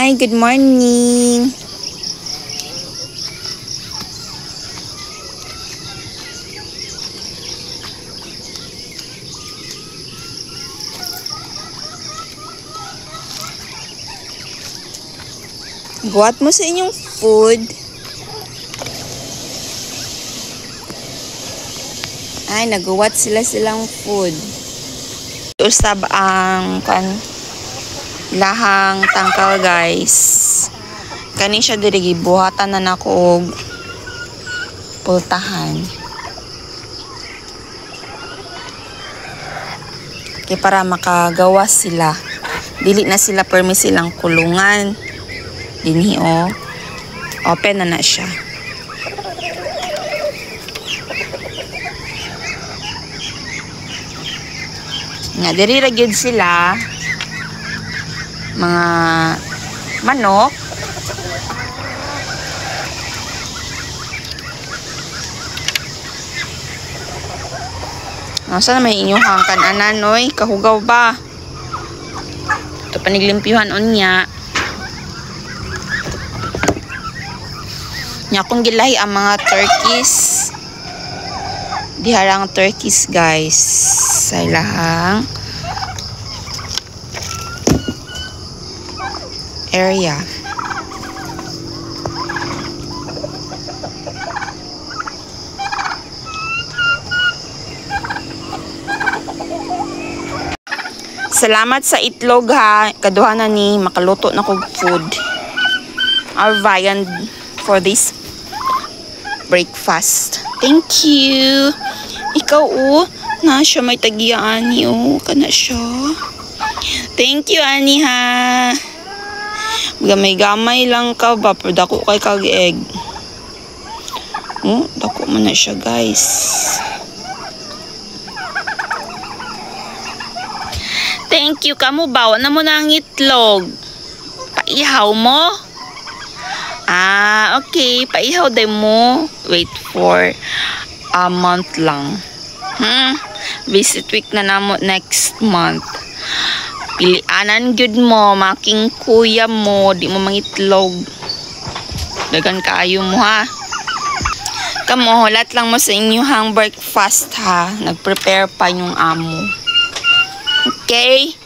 Hi, good morning. Buhat mo sa inyong food. Ay, nagawa silang food. Usab ang lahang tangkal, guys. Kani siya diri gibuhatan na nako og pultahan. Kay para makagawa sila. Dili na sila permi silang kulungan. Dinhi open na siya. Nga diri ra gyud sila mga manok. Asa na may inyong kan-anan oy, kahugaw ba? Ito paniglimpyuhan unya. Nya kung gilahi ang mga turkeys. Diharang turkeys, guys. Sa ilahang area. Salamat sa itlog ha. Kaduha na ni makaluto na kog food. Our viand for this breakfast. Thank you. Ikaw na siya may tagiya ani kana siya. Thank you ani ha. Gamay-gamay lang ka ba pero dako kay kag egg. Dako man na siya, guys. Thank you kamo bawa na mo na ang itlog. Paihaw mo? Okay. Paihaw din mo. Wait for a month lang. Visit week na namo next month. Pilianan gyud mo. Making kuya mo. Di mo mangitlog. Dagan kaayo mo ha. Kamo, hulat lang mo sa inyong breakfast ha. Nag-prepare pa yung amo. Okay?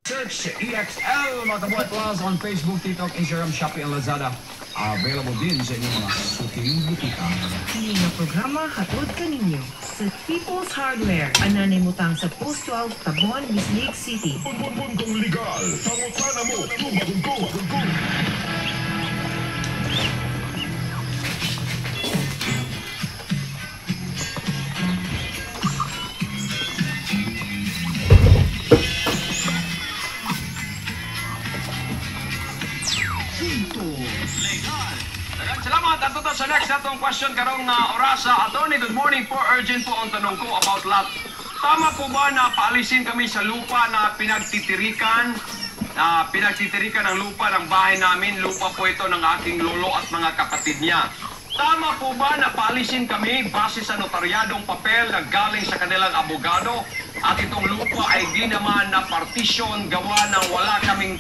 Search EXL mga kabuhat plus on Facebook, TikTok, Instagram, Shopee, and Lazada. Available din sa inyong mga suking butika. Kini nga programa hatod kaninyo sa People's Hardware. Ananay mutang sa Post 12, Tabuan, Bislig City. Bundong legal, pangutana mo, tumagungkong. Salamat. Ato sa next natong question karong orasa. Attorney, good morning po. Urgent po ang tanong ko about lot. Tama po ba na paalisin kami sa lupa na pinagtitirikan ng lupa ng bahay namin? Lupa po ito ng aking lolo at mga kapatid niya. Tama po ba na paalisin kami base sa notaryadong papel na galing sa kanilang abogado at itong lupa ay di naman na partition gawa ng wala kaming